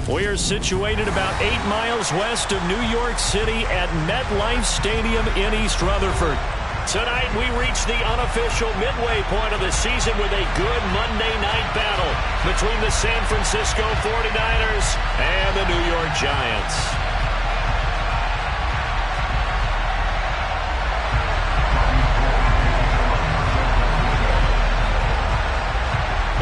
We are situated about 8 miles west of New York City at MetLife Stadium in East Rutherford. Tonight we reach the unofficial midway point of the season with a good Monday night battle between the San Francisco 49ers and the New York Giants.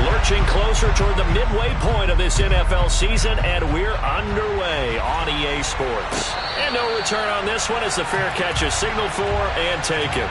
Lurching closer toward the midway point of this NFL season, and we're underway on EA Sports. And no return on this one as the fair catch is signaled for and taken.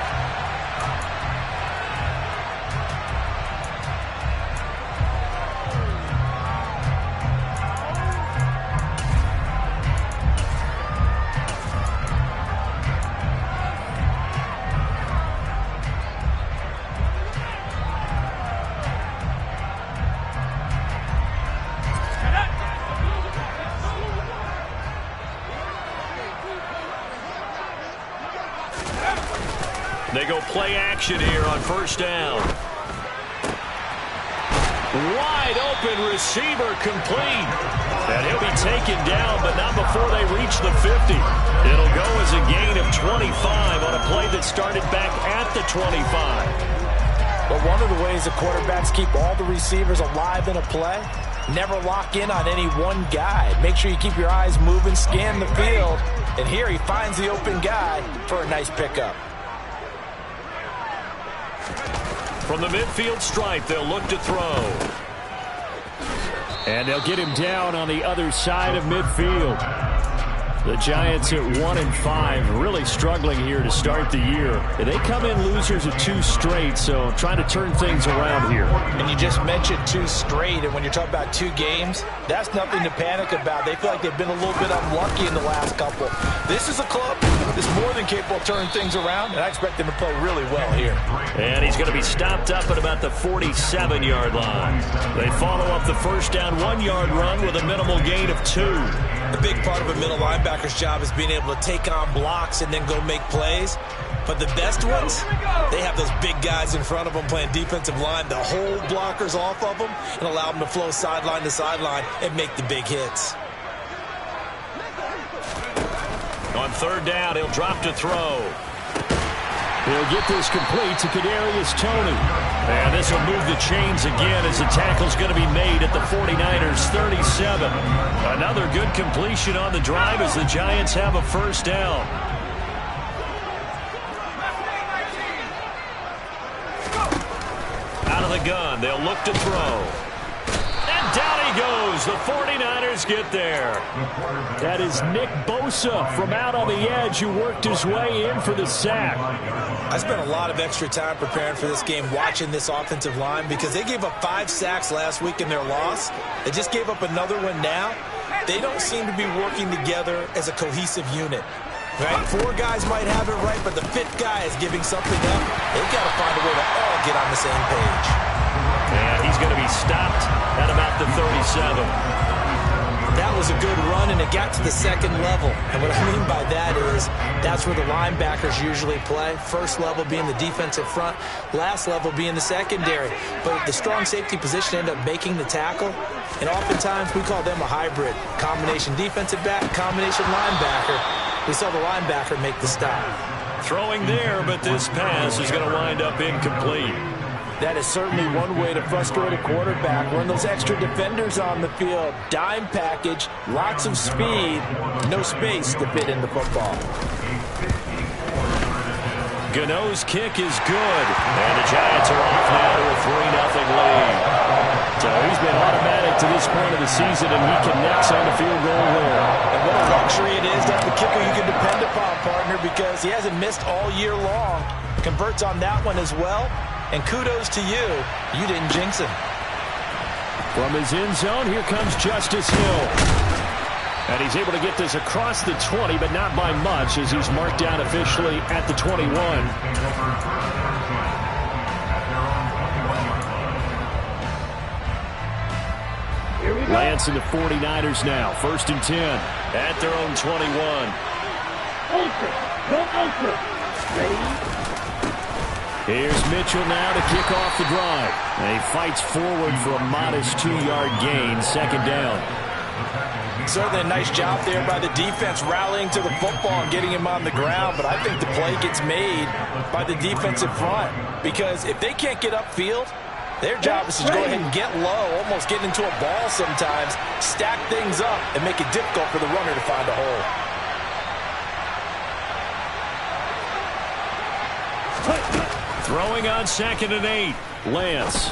They go play action here on first down. Wide open receiver complete. And he'll be taken down, but not before they reach the 50. It'll go as a gain of 25 on a play that started back at the 25. But one of the ways the quarterbacks keep all the receivers alive in a play, never lock in on any one guy. Make sure you keep your eyes moving, scan the field. And here he finds the open guy for a nice pickup. From the midfield stripe, they'll look to throw. And they'll get him down on the other side of midfield. The Giants at 1-5, really struggling here to start the year. They come in losers of 2 straight, so trying to turn things around here. And you just mentioned 2 straight, and when you're talking about 2 games, that's nothing to panic about. They feel like they've been a little bit unlucky in the last couple. This is a club that's more than capable of turning things around, and I expect them to play really well here. And he's going to be stopped up at about the 47-yard line. They follow up the first down 1-yard run with a minimal gain of 2. A big part of a middle linebacker's job is being able to take on blocks and then go make plays. But the best ones, they have those big guys in front of them playing defensive line to hold blockers off of them and allow them to flow sideline to sideline and make the big hits. On third down, he'll drop to throw. He'll get this complete to Kadarius Toney. And this will move the chains again as the tackle's going to be made at the 49ers 37. Another good completion on the drive as the Giants have a first down. Out of the gun, they'll look to throw. And down he goes. The 49ers get there. That is Nick Bosa from out on the edge who worked his way in for the sack. I spent a lot of extra time preparing for this game watching this offensive line because they gave up 5 sacks last week in their loss. They just gave up another one now. They don't seem to be working together as a cohesive unit. Right? 4 guys might have it right, but the 5th guy is giving something up. They've got to find a way to all get on the same page. And he's going to be stopped at about the 37. That was a good run, and it got to the second level. And what I mean by that is that's where the linebackers usually play. First level being the defensive front, last level being the secondary. But the strong safety position ended up making the tackle, and oftentimes we call them a hybrid. Combination defensive back, combination linebacker. We saw the linebacker make the stop. Throwing there, but this pass is going to wind up incomplete. That is certainly one way to frustrate a quarterback. Run those extra defenders on the field. Dime package, lots of speed, no space to fit in the football. Gano's kick is good. And the Giants are off now to a 3-0 lead. So he's been automatic to this point of the season, and he connects on the field goal there. And what a luxury it is to have the kicker you can depend upon, partner, because he hasn't missed all year long. Converts on that one as well. And kudos to you. You didn't jinx him. From his end zone, here comes Justice Hill. And he's able to get this across the 20, but not by much as he's marked down officially at the 21. Lance and the 49ers now. 1st and 10 at their own 21. Ready? Here's Mitchell now to kick off the drive. And he fights forward for a modest 2-yard gain. 2nd down. Certainly a nice job there by the defense rallying to the football and getting him on the ground, but I think the play gets made by the defensive front because if they can't get upfield, their job is to go ahead and get low, almost get into a ball sometimes, stack things up, and make it difficult for the runner to find a hole. Throwing on 2nd and 8, Lance.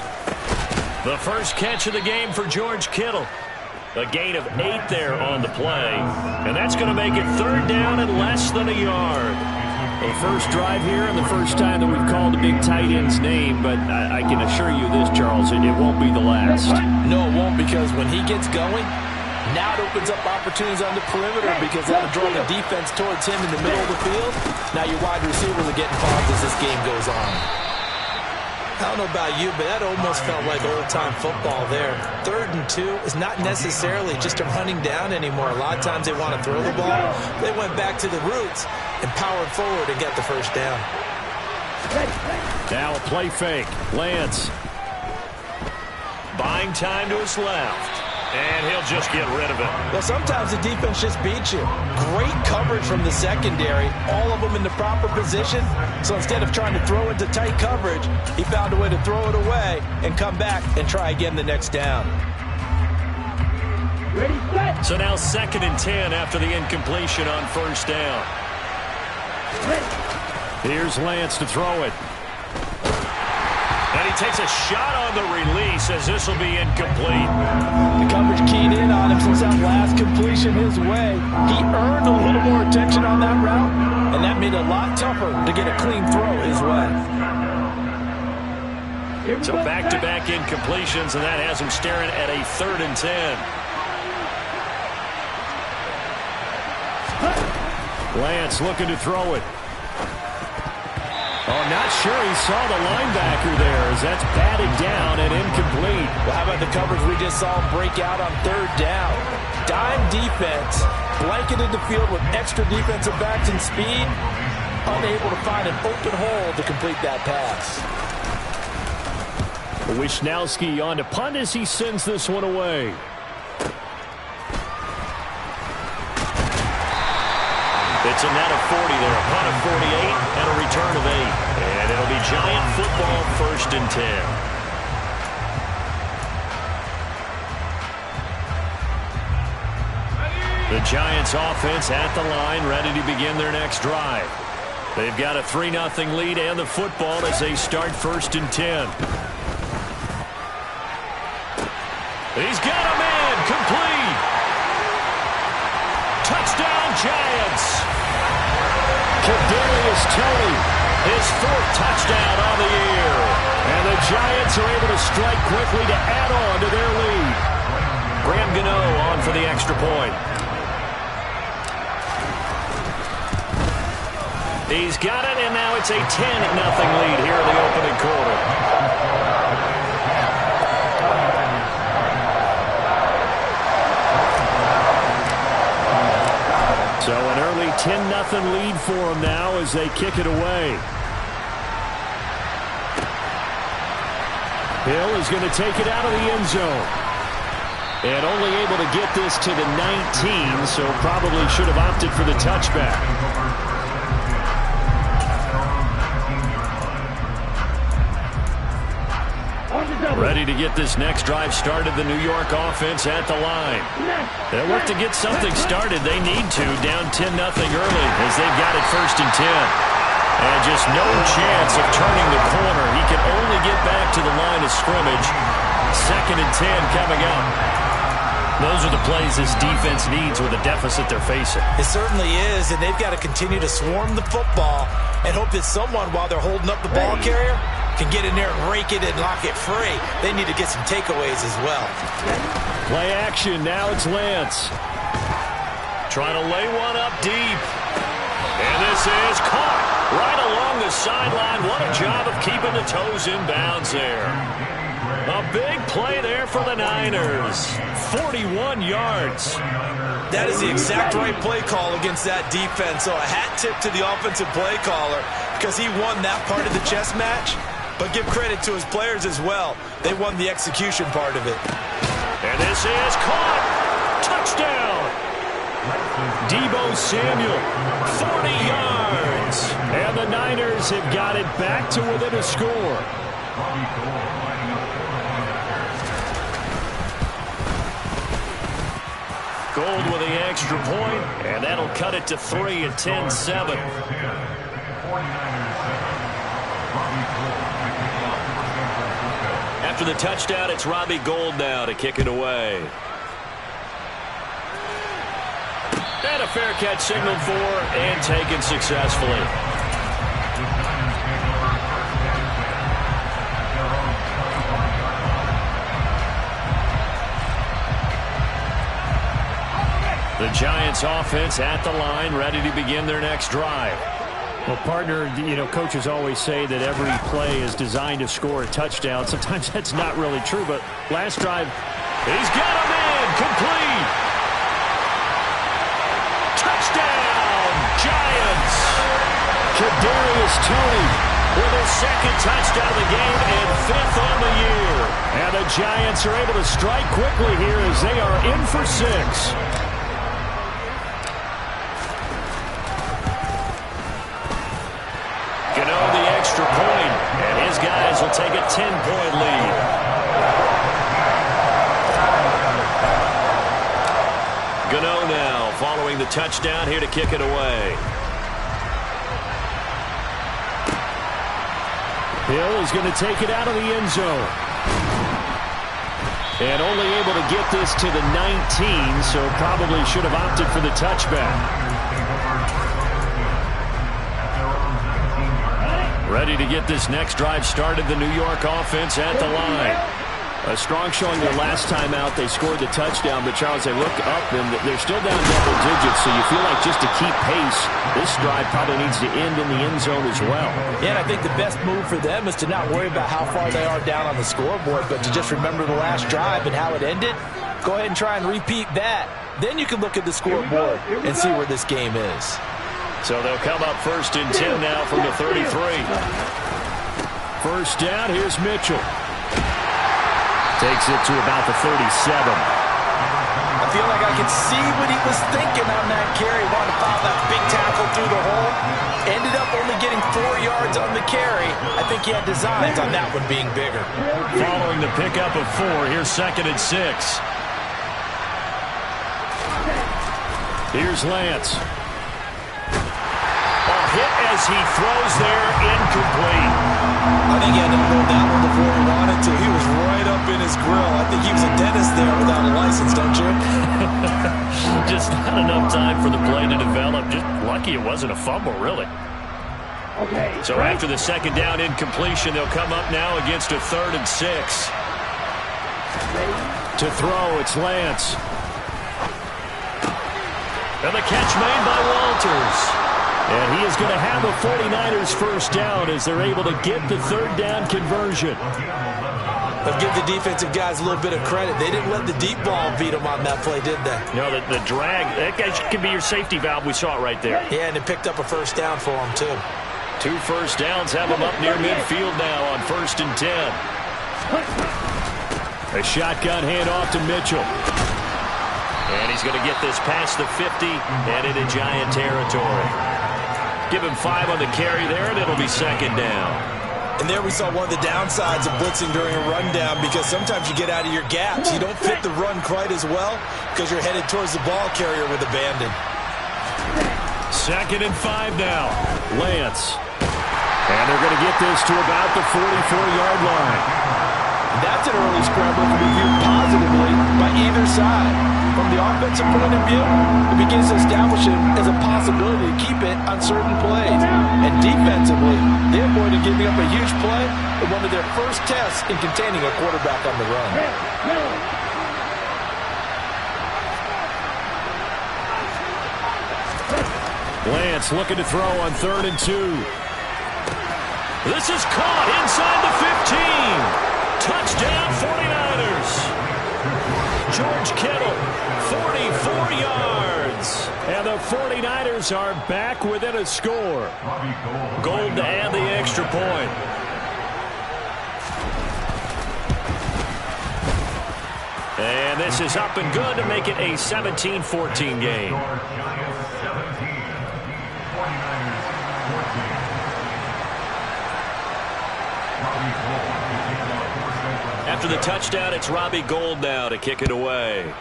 The first catch of the game for George Kittle. A gain of 8 there on the play. And that's going to make it 3rd down and less than a yard. The first drive here and the first time that we've called a big tight end's name, but I can assure you this, Charles, it won't be the last. No, it won't, because when he gets going, now it opens up opportunities on the perimeter because that'll draw the defense towards him in the middle of the field. Now your wide receivers are getting involved as this game goes on. I don't know about you, but that almost felt like old-time football there. 3rd and 2 is not necessarily just a running down anymore. A lot of times they want to throw the ball. They went back to the roots and powered forward and got the first down. Now a play fake. Lance. Buying time to his left. And he'll just get rid of it. Well, sometimes the defense just beats you. Great coverage from the secondary. All of them in the proper position. So instead of trying to throw into tight coverage, he found a way to throw it away and come back and try again the next down. So now 2nd and 10 after the incompletion on 1st down. Here's Lance to throw it. And he takes a shot on the release as this will be incomplete. The coverage keyed in on him since that last completion his way. He earned a little more attention on that route, and that made it a lot tougher to get a clean throw his way. So back-to-back incompletions, and that has him staring at a 3rd and 10. Lance looking to throw it. Oh, not sure he saw the linebacker there as that's batted down and incomplete. Well, how about the coverage we just saw break out on 3rd down? Dime defense, blanketed the field with extra defensive backs and speed, unable to find an open hole to complete that pass. Wishnowski on to punt as he sends this one away. It's a net of 40 there, a punt of 48, and a return of 8. And it'll be Giant football 1st and 10. The Giants offense at the line, ready to begin their next drive. They've got a 3-0 lead and the football as they start 1st and 10. He's got a man, complete. Touchdown, Giants. Kadarius Toney, his 4th touchdown on the year. And the Giants are able to strike quickly to add on to their lead. Graham Gano on for the extra point. He's got it, and now it's a 10-0 lead here in the opening quarter. So an early 10-0 lead for them now as they kick it away. Hill is going to take it out of the end zone. And only able to get this to the 19, so probably should have opted for the touchback. Ready to get this next drive started, the New York offense at the line. They'll look to get something started. They need to, down 10-0 early as they've got it 1st and 10. And just no chance of turning the corner. He can only get back to the line of scrimmage. 2nd and 10 coming up. Those are the plays this defense needs with the deficit they're facing. It certainly is, and they've got to continue to swarm the football and hope that someone, while they're holding up the ball carrier, can get in there and rake it and lock it free. They need to get some takeaways as well. Play action. Now it's Lance. Trying to lay one up deep. And this is caught right along the sideline. What a job of keeping the toes in bounds there. A big play there for the Niners. 41 yards. That is the exact right play call against that defense. So a hat tip to the offensive play caller because he won that part of the chess match. But give credit to his players as well. They won the execution part of it. And this is caught. Touchdown! Deebo Samuel, 40 yards. And the Niners have got it back to within a score. Gold with the extra point, and that'll cut it to 3 at 10-7. After the touchdown, it's Robbie Gould now to kick it away. And a fair catch signaled for and taken successfully. The Giants offense at the line, ready to begin their next drive. Well, partner, coaches always say that every play is designed to score a touchdown. Sometimes that's not really true, but last drive, he's got a man, complete. Touchdown, Giants. Kadarius Toney with his second touchdown of the game and 5th on the year. And the Giants are able to strike quickly here as they are in for 6. The extra point, and his guys will take a 10-point lead. Gano now following the touchdown here to kick it away. Hill is going to take it out of the end zone. And only able to get this to the 19, so probably should have opted for the touchback. Ready to get this next drive started, the New York offense at the line. A strong showing their last time out. They scored the touchdown, but Charles, they look up and they're still down double digits, so you feel like just to keep pace, this drive probably needs to end in the end zone as well. Yeah, and I think the best move for them is to not worry about how far they are down on the scoreboard, but to just remember the last drive and how it ended. Go ahead and try and repeat that. Then you can look at the scoreboard and see where this game is. So they'll come up 1st and 10 now from the 33. First down, here's Mitchell. Takes it to about the 37. I feel like I could see what he was thinking on that carry. Wanted to file that big tackle through the hole. Ended up only getting 4 yards on the carry. I think he had designs on that one being bigger. Following the pickup of 4, here's 2nd and 6. Here's Lance. Hit as he throws there, incomplete. I think he had to hold that one before he wanted to. He was right up in his grill. I think he was a dentist there without a license, don't you? Just not enough time for the play to develop. Just lucky it wasn't a fumble, really. Okay. So after the second down incompletion, they'll come up now against a 3rd and 6. To throw, it's Lance. And the catch made by Walters. And he is going to have the 49ers first down as they're able to get the 3rd down conversion. But give the defensive guys a little bit of credit. They didn't let the deep ball beat them on that play, did they? No, the drag, that guy could be your safety valve. We saw it right there. Yeah, and it picked up a first down for them, too. 2 first downs have them up near midfield now on 1st and 10. A shotgun handoff to Mitchell. And he's going to get this past the 50 and into Giant territory. Give him 5 on the carry there, and it'll be 2nd down. And there we saw one of the downsides of blitzing during a rundown, because sometimes you get out of your gaps. You don't fit the run quite as well because you're headed towards the ball carrier with abandon. 2nd and 5 now. Lance. And they're going to get this to about the 44-yard line. That's an early scramble to be viewed positively by either side. From the offensive point of view, it begins to establish it as a possibility to keep it on certain plays. And defensively, they avoided giving up a huge play in one of their first tests in containing a quarterback on the run. Lance looking to throw on 3rd and 2. This is caught inside the 15. Touchdown 49ers. George Kittle, 44 yards. And the 49ers are back within a score. Gould to add the extra point. And this is up and good to make it a 17-14 game. After the touchdown, it's Robbie Gould now to kick it away.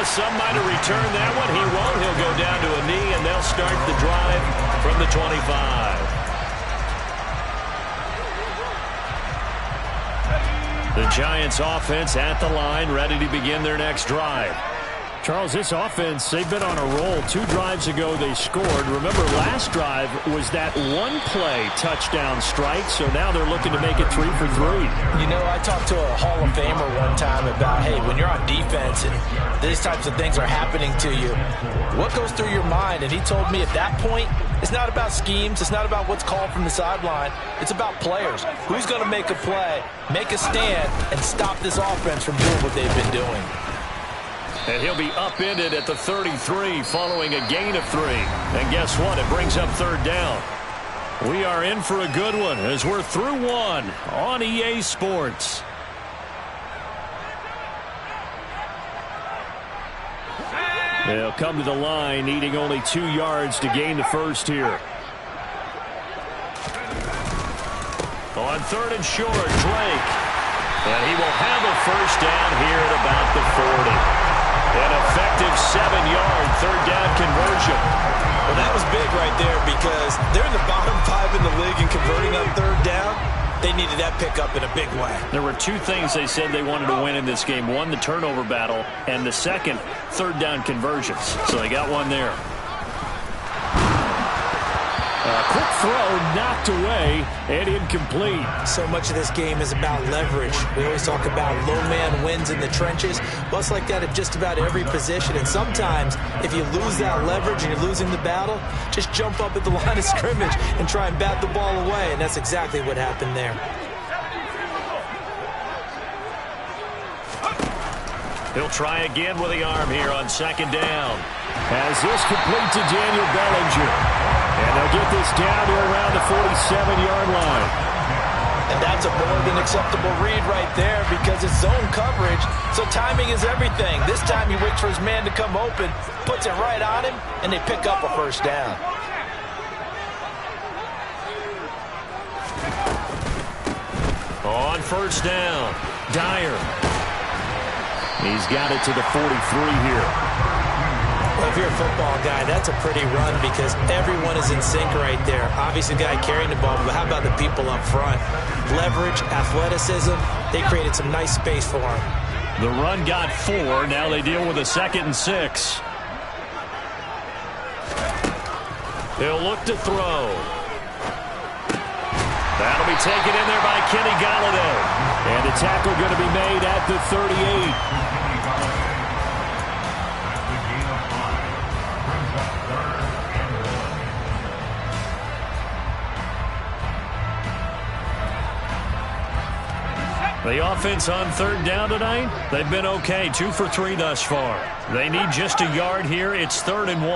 Some might have returned that one. He won't. He'll go down to a knee, and they'll start the drive from the 25. The Giants offense at the line, ready to begin their next drive. Charles, this offense, they've been on a roll. 2 drives ago, they scored. Remember, last drive was that one-play touchdown strike, so now they're looking to make it 3 for 3. You know, I talked to a Hall of Famer one time about, hey, when you're on defense and these types of things are happening to you, what goes through your mind? And he told me at that point, it's not about schemes. It's not about what's called from the sideline. It's about players. Who's going to make a play, make a stand, and stop this offense from doing what they've been doing? And he'll be upended at the 33 following a gain of 3. And guess what? It brings up 3rd down. We are in for a good one as we're through 1 on EA Sports. They'll come to the line, needing only 2 yards to gain the first here. On 3rd and short, Drake. And he will have a first down here at about the 40. An effective 7-yard 3rd down conversion. Well, that was big right there because they're in the bottom 5 in the league and converting on 3rd down. They needed that pickup in a big way. There were 2 things they said they wanted to win in this game. One, the turnover battle, and the second, 3rd down conversions. So they got one there. Quick throw knocked away and incomplete. So much of this game is about leverage. We always talk about low man wins in the trenches. Well, it's like that at just about every position. And sometimes if you lose that leverage and you're losing the battle, just jump up at the line of scrimmage and try and bat the ball away. And that's exactly what happened there. He'll try again with the arm here on 2nd down. As this complete to Daniel Bellinger. And they'll get this down to around the 47-yard line. And that's a more than acceptable read right there because it's zone coverage, so timing is everything. This time he waits for his man to come open, puts it right on him, and they pick up a first down. On 1st down, Dyer. He's got it to the 43 here. Well, if you're a football guy, that's a pretty run because everyone is in sync right there. Obviously, the guy carrying the ball, but how about the people up front? Leverage, athleticism, they created some nice space for him. The run got 4. Now they deal with a 2nd and 6. He'll look to throw. That'll be taken in there by Kenny Golladay. And the tackle going to be made at the 38. The offense on 3rd down tonight, they've been okay. 2 for 3 thus far. They need just a yard here. It's 3rd and 1.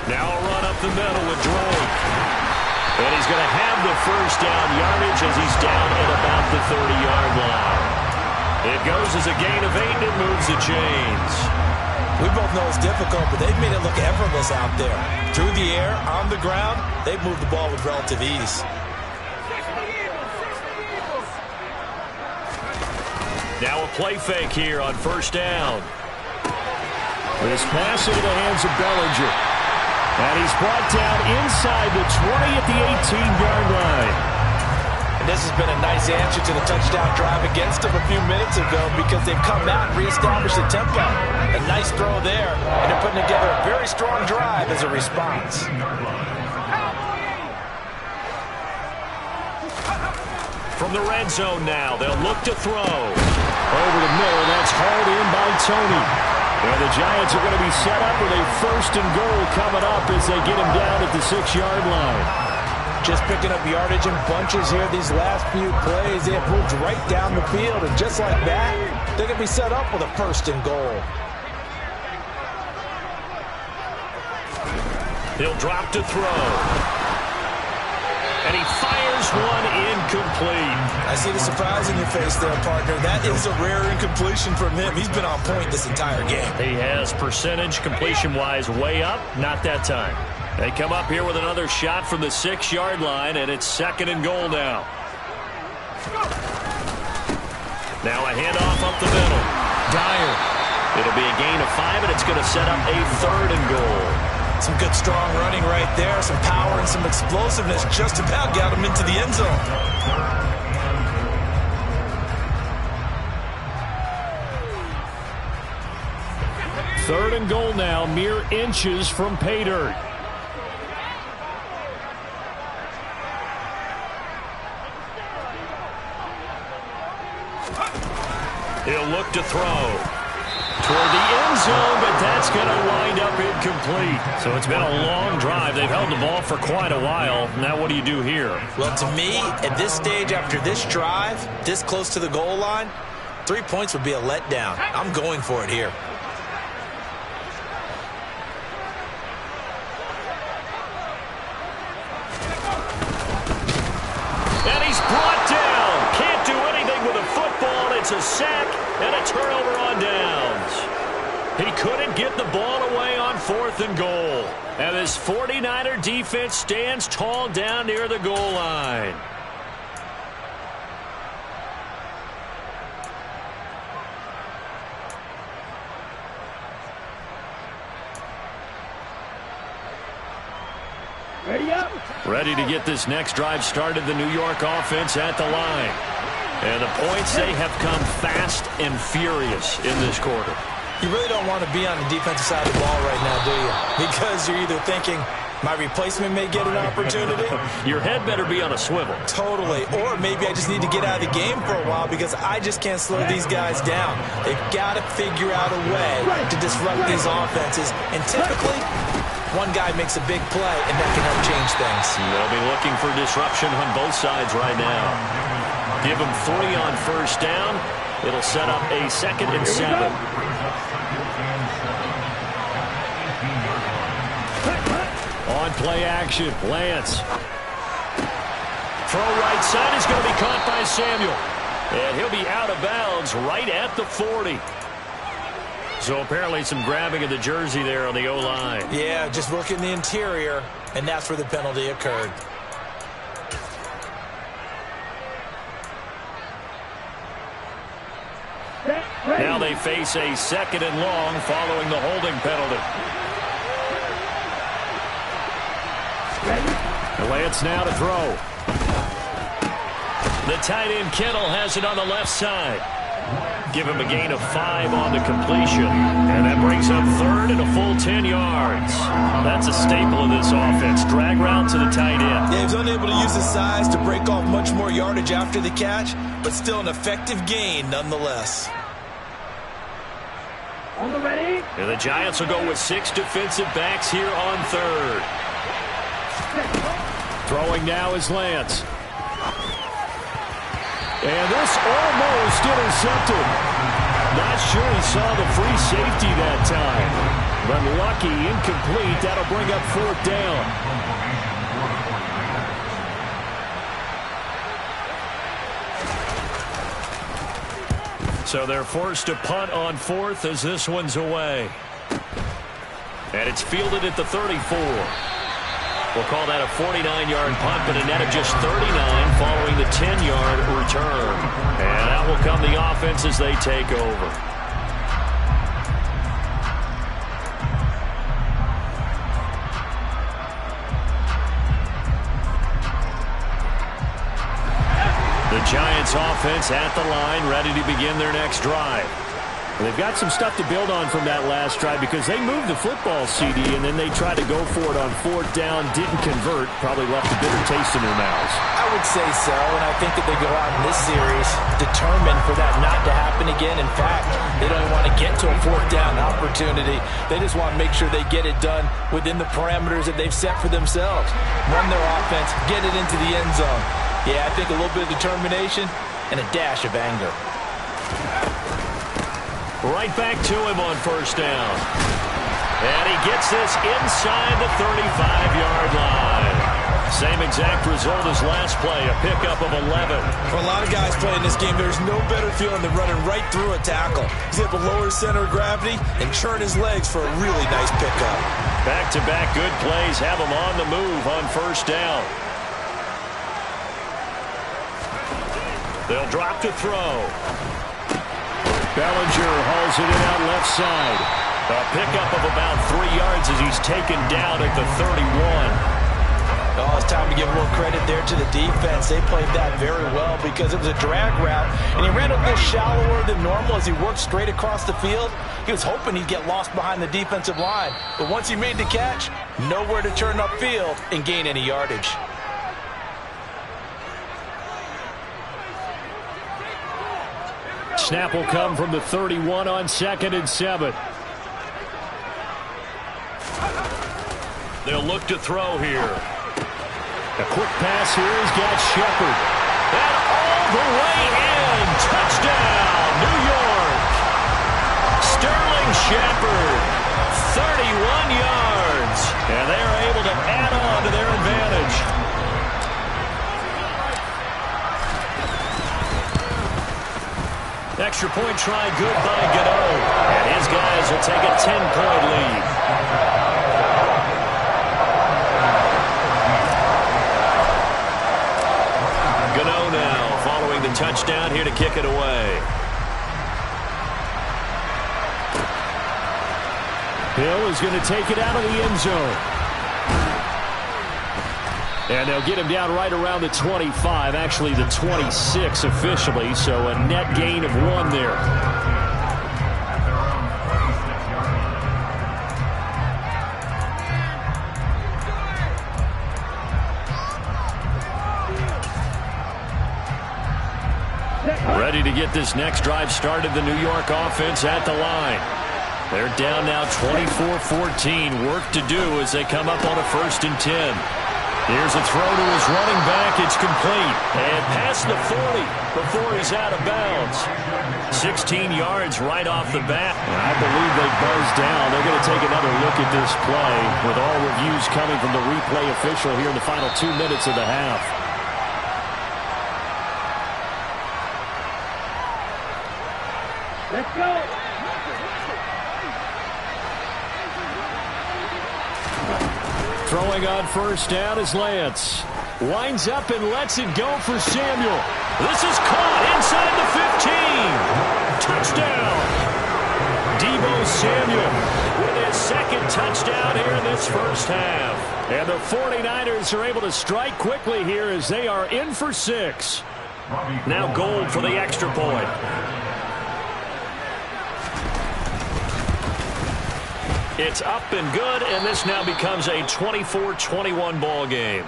Now a run up the middle with Drake. And he's going to have the first down yardage as he's down at about the 30-yard line. It goes as a gain of 8 and it moves the chains. We both know it's difficult, but they've made it look effortless out there. Through the air, on the ground, they've moved the ball with relative ease. Now a play fake here on 1st down. This pass into the hands of Bellinger. And he's brought down inside the 20 at the 18-yard line. And this has been a nice answer to the touchdown drive against them a few minutes ago because they've come out and reestablished the tempo. A nice throw there, and they're putting together a very strong drive as a response. From the red zone now, they'll look to throw. Over the middle, that's hauled in by Tony. And the Giants are going to be set up with a 1st and goal coming up as they get him down at the 6-yard line. Just picking up yardage in bunches here these last few plays. They have moved right down the field, and just like that, they're going to be set up with a 1st and goal. He'll drop to throw. And he fires one incomplete. I see the surprise in your face there, partner. That is a rare incompletion from him. He's been on point this entire game. He has percentage completion-wise way up. Not that time. They come up here with another shot from the 6-yard line, and it's 2nd and goal now. Now a handoff up the middle. Dyer. It'll be a gain of 5, and it's going to set up a 3rd and goal. Some good strong running right there. Some power and some explosiveness. Just about got him into the end zone. Third and goal now, mere inches from pay dirt. He'll look to throw toward the end zone, but that's going to wind up incomplete. So it's been a long drive. They've held the ball for quite a while. Now what do you do here? Well, to me, at this stage after this drive, this close to the goal line, 3 points would be a letdown. I'm going for it here. And he's brought down. Can't do anything with a football. It's a sack and a turnover on downs. He couldn't get the ball away on 4th and goal. And this 49er defense stands tall down near the goal line. Ready to get this next drive started, the New York offense at the line. And the points, they have come fast and furious in this quarter. You really don't want to be on the defensive side of the ball right now, do you? Because you're either thinking, my replacement may get an opportunity. Your head better be on a swivel. Totally. Or maybe I just need to get out of the game for a while because I just can't slow these guys down. They've got to figure out a way to disrupt these offenses. And typically, one guy makes a big play, and that can help change things. They'll be looking for disruption on both sides right now. Give them 3 on first down. It'll set up a 2nd and 7. On play action, Lance. Throw right side is going to be caught by Samuel. And he'll be out of bounds right at the 40. So apparently some grabbing of the jersey there on the O-line. Yeah, just working the interior, and that's where the penalty occurred. Now they face a 2nd and long following the holding penalty. Lance now to throw. The tight end Kittle has it on the left side. Give him a gain of 5 on the completion. And that brings up 3rd and a full 10 yards. That's a staple of this offense. Drag route to the tight end. Yeah, he was unable to use his size to break off much more yardage after the catch, but still an effective gain nonetheless. On the ready. And the Giants will go with 6 defensive backs here on 3rd. Throwing now is Lance. And this almost intercepted. Not sure he saw the free safety that time. But lucky, incomplete. That'll bring up 4th down. So they're forced to punt on 4th as this one's away. And it's fielded at the 34. We'll call that a 49-yard punt, but a net of just 39 following the 10-yard return. And that will come the offense as they take over. The Giants offense at the line, ready to begin their next drive. They've got some stuff to build on from that last drive because they moved the football, CD, and then they tried to go for it on 4th down, didn't convert, probably left a bitter taste in their mouths. I would say so, and I think that they go out in this series determined for that not to happen again. In fact, they don't even want to get to a 4th down opportunity. They just want to make sure they get it done within the parameters that they've set for themselves. Run their offense, get it into the end zone. Yeah, I think a little bit of determination and a dash of anger. Right back to him on first down. And he gets this inside the 35-yard line. Same exact result as last play, a pickup of 11. For a lot of guys playing this game, there's no better feeling than running right through a tackle. He's able to lower his center of gravity and churn his legs for a really nice pickup. Back-to-back good plays have him on the move on first down. They'll drop to throw. Bellinger hauls it in out left side. A pickup of about 3 yards as he's taken down at the 31. Oh, it's time to give a little credit there to the defense. They played that very well because it was a drag route, and he ran a little shallower than normal as he worked straight across the field. He was hoping he'd get lost behind the defensive line, but once he made the catch, nowhere to turn upfield and gain any yardage. Snap will come from the 31 on 2nd and 7. They'll look to throw here. A quick pass here. He's got Shepard. And all the way in. Touchdown, New York. Sterling Shepard, 31 yards. And they're able to add on to their advantage. Extra point try good by Gano. And his guys will take a 10-point lead. Gano now following the touchdown here to kick it away. Hill is going to take it out of the end zone. And they'll get him down right around the 25, actually the 26 officially, so a net gain of 1 there. Ready to get this next drive started, the New York offense at the line. They're down now 24-14. Work to do as they come up on a 1st and 10. Here's a throw to his running back. It's complete. And past the 40 before he's out of bounds. 16 yards right off the bat. And I believe they buzzed down. They're going to take another look at this play with all reviews coming from the replay official here in the final 2 minutes of the half. Let's go. Throwing on 1st down is Lance. Winds up and lets it go for Samuel. This is caught inside the 15. Touchdown. Deebo Samuel with his 2nd touchdown here in this first half. And the 49ers are able to strike quickly here as they are in for 6. Now Gold for the extra point. It's up and good, and this now becomes a 24-21 ball game.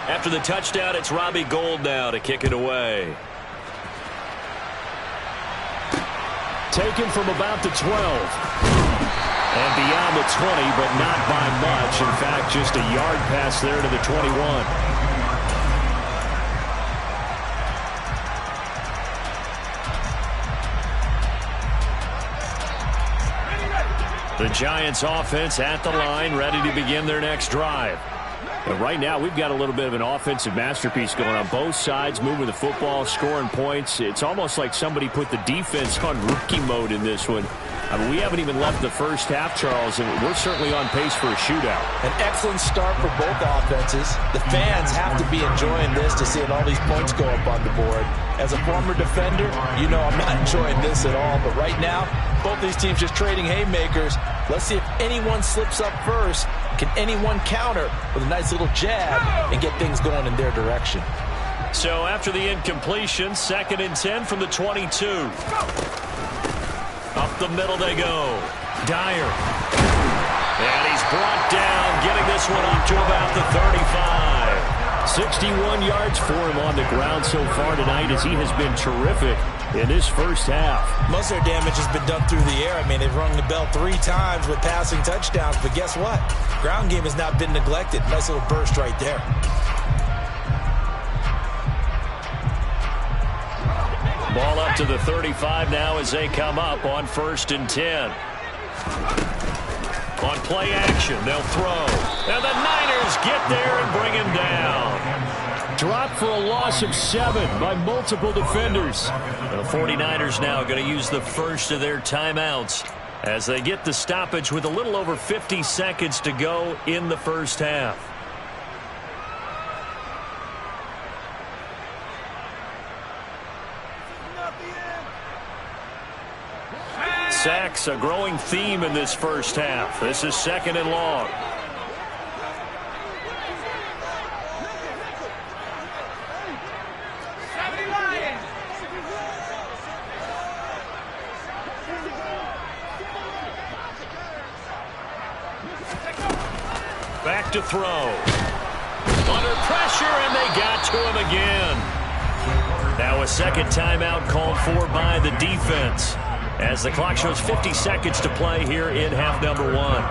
After the touchdown, it's Robbie Gould now to kick it away. Taken from about the 12. And beyond the 20, but not by much. In fact, just a yard pass there to the 21. The Giants offense at the line, ready to begin their next drive. But right now, we've got a little bit of an offensive masterpiece going on both sides, moving the football, scoring points. It's almost like somebody put the defense on rookie mode in this one. I mean, we haven't even left the first half, Charles, and we're certainly on pace for a shootout. An excellent start for both offenses. The fans have to be enjoying this to see all these points go up on the board. As a former defender, you know I'm not enjoying this at all. But right now, both these teams just trading haymakers. Let's see if anyone slips up first. Can anyone counter with a nice little jab and get things going in their direction? So after the incompletion, 2nd and 10 from the 22. Up the middle they go. Dyer. And he's brought down, getting this one up to about the 35. 61 yards for him on the ground so far tonight as he has been terrific in this first half. Most of their damage has been done through the air. I mean, they've rung the bell 3 times with passing touchdowns, but guess what? Ground game has not been neglected. Nice little burst right there. Ball up to the 35 now as they come up on 1st and 10. On play action, they'll throw. And the Niners get there and bring him down. Drop for a loss of 7 by multiple defenders. The 49ers now going to use the first of their timeouts as they get the stoppage with a little over 50 seconds to go in the first half. Sacks, a growing theme in this first half. This is 2nd and long. Back to throw. Under pressure, and they got to him again. Now a second timeout called for by the defense, as the clock shows 50 seconds to play here in half number 1.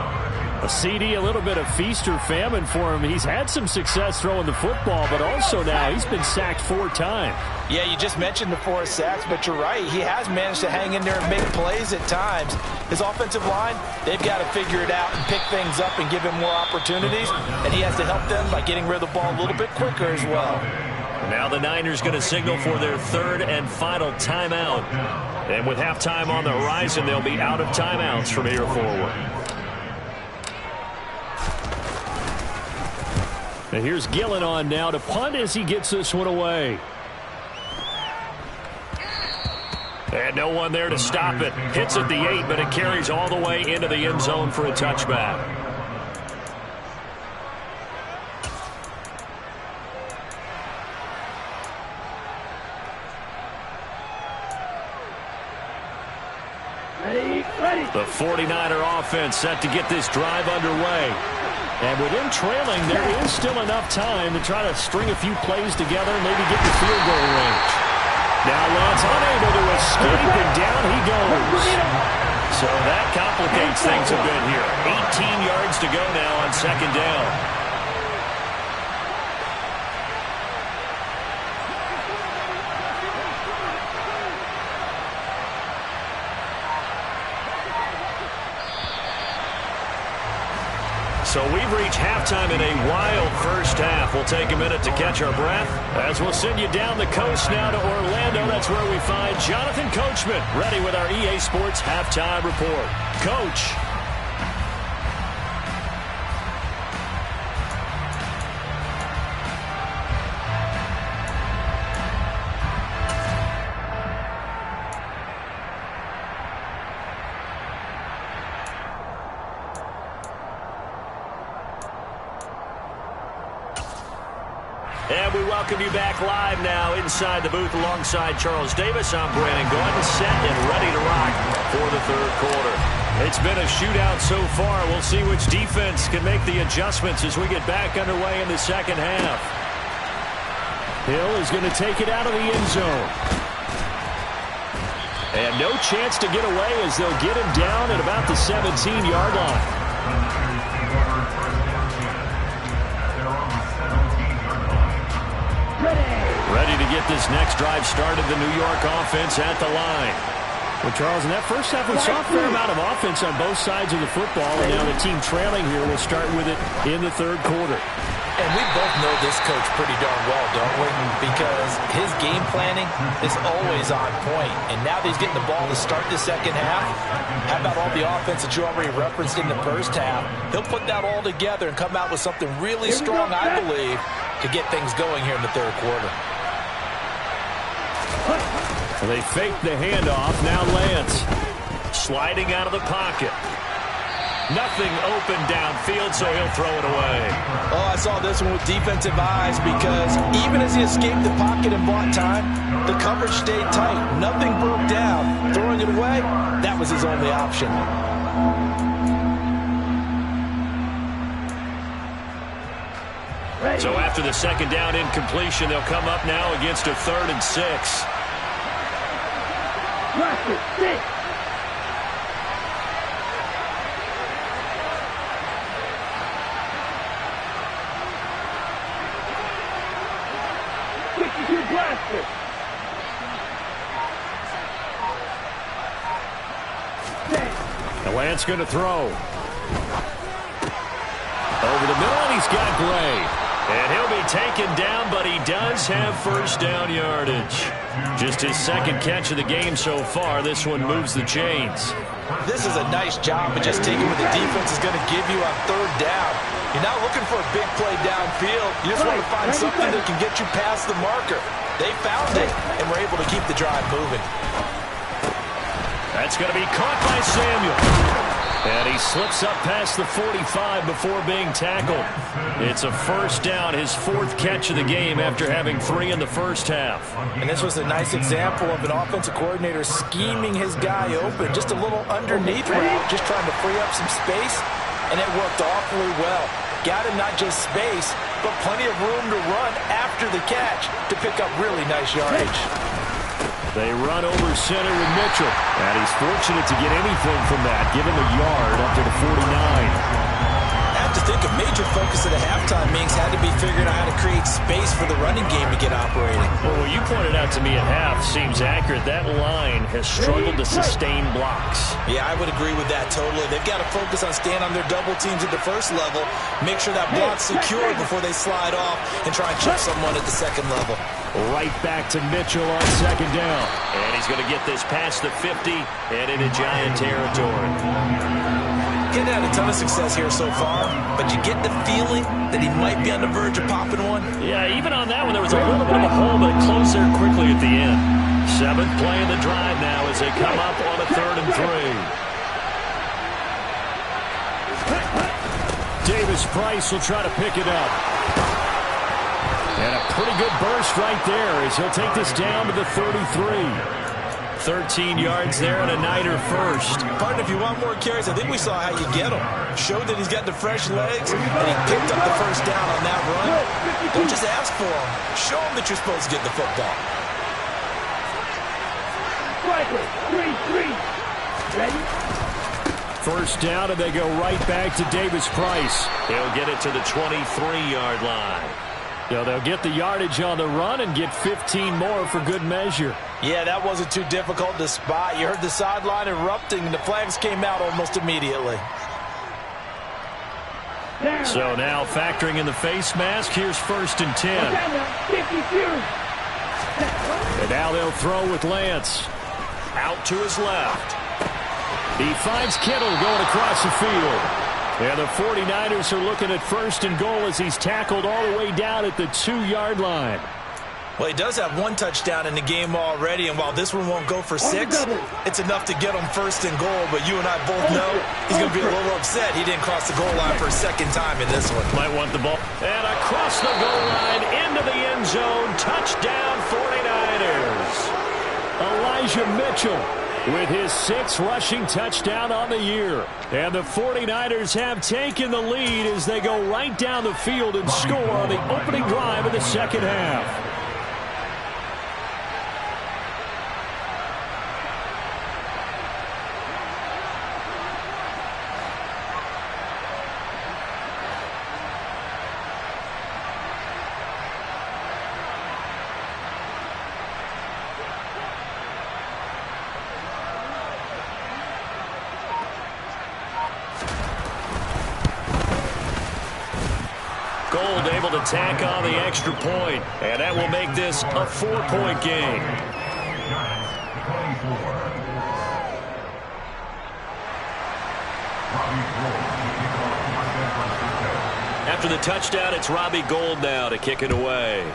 A CD, a little bit of feast or famine for him. He's had some success throwing the football, but also now he's been sacked 4 times. Yeah, you just mentioned the 4 sacks, but you're right. He has managed to hang in there and make plays at times. His offensive line, they've got to figure it out and pick things up and give him more opportunities, and he has to help them by getting rid of the ball a little bit quicker as well. Now the Niners going to signal for their 3rd and final timeout. And with halftime on the horizon, they'll be out of timeouts from here forward. And here's Gillen on now to punt as he gets this one away. And no one there to stop it. Hits at the 8, but it carries all the way into the end zone for a touchback. The 49er offense set to get this drive underway. And with him trailing, there is still enough time to try to string a few plays together and maybe get the field goal range. Now Lance unable to escape, and down he goes. So that complicates things a bit here. 18 yards to go now on 2nd down. So we've reached halftime in a wild first half. We'll take a minute to catch our breath as we'll send you down the coast now to Orlando. That's where we find Jonathan Coachman ready with our EA Sports Halftime Report. Coach. And we welcome you back live now inside the booth alongside Charles Davis. I'm Brandon Gordon, set and ready to rock for the 3rd quarter. It's been a shootout so far. We'll see which defense can make the adjustments as we get back underway in the 2nd half. Hill is going to take it out of the end zone. And no chance to get away as they'll get him down at about the 17-yard line. Ready to get this next drive started, the New York offense at the line. Well, Charles, in that first half, we saw a fair amount of offense on both sides of the football, and now the team trailing here will start with it in the 3rd quarter. And we both know this coach pretty darn well, don't we? Because his game planning is always on point. And now that he's getting the ball to start the 2nd half, how about all the offense that you already referenced in the first half? He'll put that all together and come out with something really strong, I believe, to get things going here in the 3rd quarter. They fake the handoff. Now Lance sliding out of the pocket. Nothing open downfield, so he'll throw it away. Oh, I saw this one with defensive eyes because even as he escaped the pocket and bought time, the coverage stayed tight. Nothing broke down. Throwing it away, that was his only option. So after the 2nd down incompletion, they'll come up now against a 3rd and 6. Lance going to throw. Over the middle, and he's got Gray. And he'll be taken down, but he does have first down yardage. Just his second catch of the game so far. This one moves the chains. This is a nice job of just taking what the defense is going to give you on third down. You're not looking for a big play downfield. You just want to find something that can get you past the marker. They found it, and were able to keep the drive moving. That's going to be caught by Samuel. And he slips up past the 45 before being tackled. It's a first down, his fourth catch of the game after having 3 in the first half. And this was a nice example of an offensive coordinator scheming his guy open. Just a little underneath route, just trying to free up some space, and it worked awfully well. Got him not just space, but plenty of room to run after the catch to pick up really nice yardage. They run over center with Mitchell. And he's fortunate to get anything from that. Give him a yard up to the 49. I have to think a major focus of the halftime meetings had to be figuring out how to create space for the running game to get operating. Well, what you pointed out to me at half seems accurate. That line has struggled to sustain blocks. Yeah, I would agree with that totally. They've got to focus on staying on their double teams at the first level, make sure that block's secure before they slide off and try and chip someone at the second level. Right back to Mitchell on second down. And he's going to get this past the 50 and into Giant territory. Getting had a ton of success here so far, but you get the feeling that he might be on the verge of popping one. Yeah, even on that one, there was a little bit of a hole, but it closed there quickly at the end. 7th play of the drive now as they come up on a 3rd and 3. Davis Price will try to pick it up. And a pretty good burst right there as he'll take this down to the 33. 13 yards there and a Niner first. Partner, if you want more carries, I think we saw how you get him. Showed that he's got the fresh legs, and he picked up the first down on that run. Don't just ask for him. Show him that you're supposed to get the football. Ready? First down, and they go right back to Davis Price. He'll get it to the 23-yard line. So they'll get the yardage on the run and get 15 more for good measure. Yeah, that wasn't too difficult to spot. You heard the sideline erupting, and the flags came out almost immediately. So now factoring in the face mask, here's 1st and 10. And now they'll throw with Lance. Out to his left. He finds Kittle going across the field. And the 49ers are looking at 1st and goal as he's tackled all the way down at the 2-yard line. Well, he does have 1 touchdown in the game already, and while this one won't go for 6, it's enough to get him 1st and goal. But you and I both know he's going to be a little upset he didn't cross the goal line for a second time in this one. Might want the ball. And across the goal line, into the end zone, touchdown 49ers. Elijah Mitchell with his 6th rushing touchdown on the year. And the 49ers have taken the lead as they go right down the field and score on the opening drive of the second half. Gold able to tack on the extra point, and that will make this a 4-point game. After the touchdown, it's Robbie Gould now to kick it away.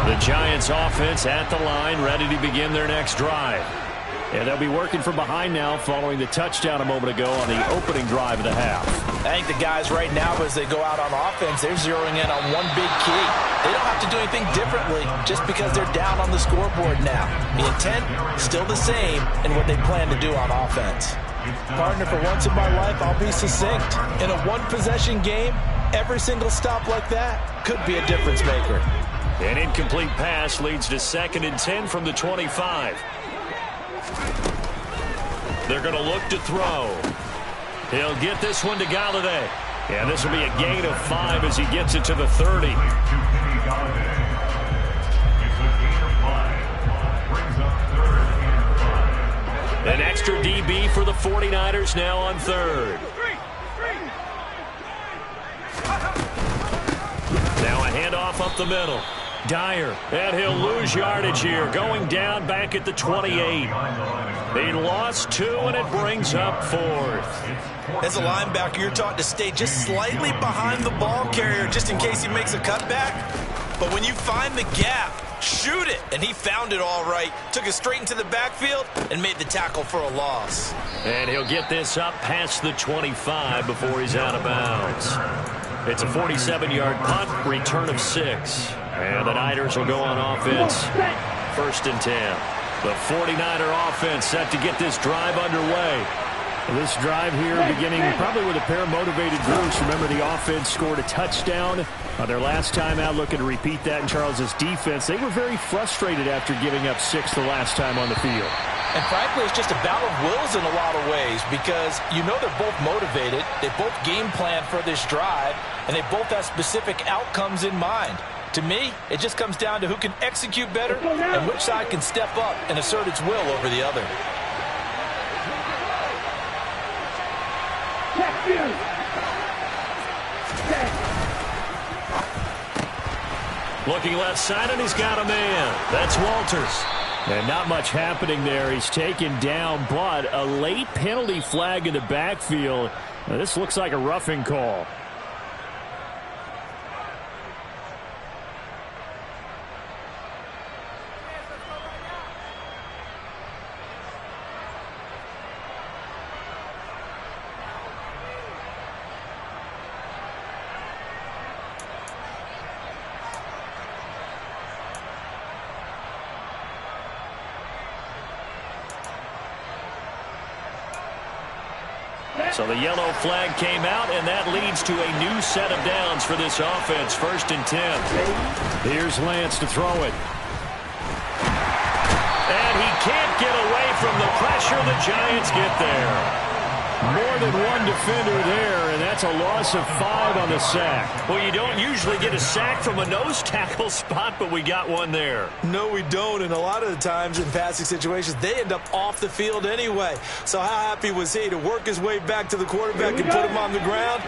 The Giants offense at the line, ready to begin their next drive. And they'll be working from behind now following the touchdown a moment ago on the opening drive of the half. I think the guys right now, as they go out on offense, they're zeroing in on one big key. They don't have to do anything differently just because they're down on the scoreboard now. The intent, still the same in what they plan to do on offense. Partner, for once in my life, I'll be succinct. In a one-possession game, every single stop like that could be a difference maker. An incomplete pass leads to 2nd and 10 from the 25. They're going to look to throw. He'll get this one to Galladay. And this will be a gain of 5 as he gets it to the 30. An extra DB for the 49ers now on 3rd. Now a handoff up the middle. Dyer, and he'll lose yardage here, going down back at the 28. He lost 2, and it brings up 4th. As a linebacker, you're taught to stay just slightly behind the ball carrier just in case he makes a cutback. But when you find the gap, shoot it. And he found it all right. Took it straight into the backfield and made the tackle for a loss. And he'll get this up past the 25 before he's out of bounds. It's a 47-yard punt, return of 6. And the Niners will go on offense. 1st and 10. The 49er offense set to get this drive underway. This drive here beginning probably with a pair of motivated groups. Remember, the offense scored a touchdown on their last time out, looking to repeat that in Charles's defense. They were very frustrated after giving up 6 the last time on the field. And frankly, it's just a battle of wills in a lot of ways because you know they're both motivated. They both game plan for this drive, and they both have specific outcomes in mind. To me, it just comes down to who can execute better and which side can step up and assert its will over the other. Looking left side, and he's got a man. That's Walters. And not much happening there. He's taken down, but a late penalty flag in the backfield. Now, this looks like a roughing call. So the yellow flag came out, and that leads to a new set of downs for this offense. 1st and 10. Here's Lance to throw it. And he can't get away from the pressure. The Giants get there. More than one defender there, and that's a loss of 5 on the sack. Well, you don't usually get a sack from a nose tackle spot, but we got one there. No, we don't, and a lot of the times in passing situations, they end up off the field anyway. So how happy was he to work his way back to the quarterback and put him on the ground?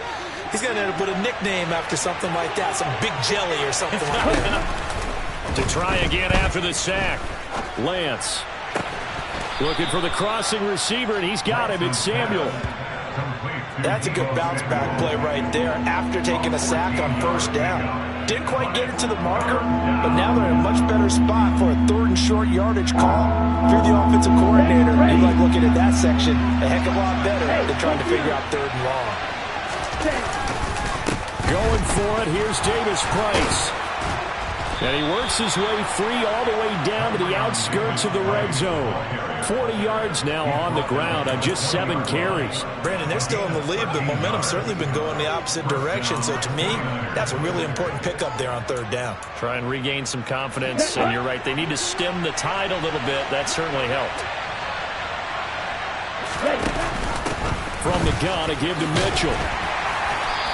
He's going to end up with a nickname after something like that, some big jelly or something like that. To try again after the sack. Lance looking for the crossing receiver, and he's got him. It's Samuel. That's a good bounce-back play right there after taking a sack on 1st down. Didn't quite get it to the marker, but now they're in a much better spot for a 3rd and short yardage call. If you're the offensive coordinator, you like looking at that section a heck of a lot better than trying to figure out 3rd and long. Going for it, here's Davis Price. And he works his way free all the way down to the outskirts of the red zone. 40 yards now on the ground on just 7 carries. Brandon, they're still in the lead, but momentum's certainly been going the opposite direction. So to me, that's a really important pickup there on 3rd down. Try and regain some confidence, and you're right. They need to stem the tide a little bit. That certainly helped. From the gun, a give to Mitchell.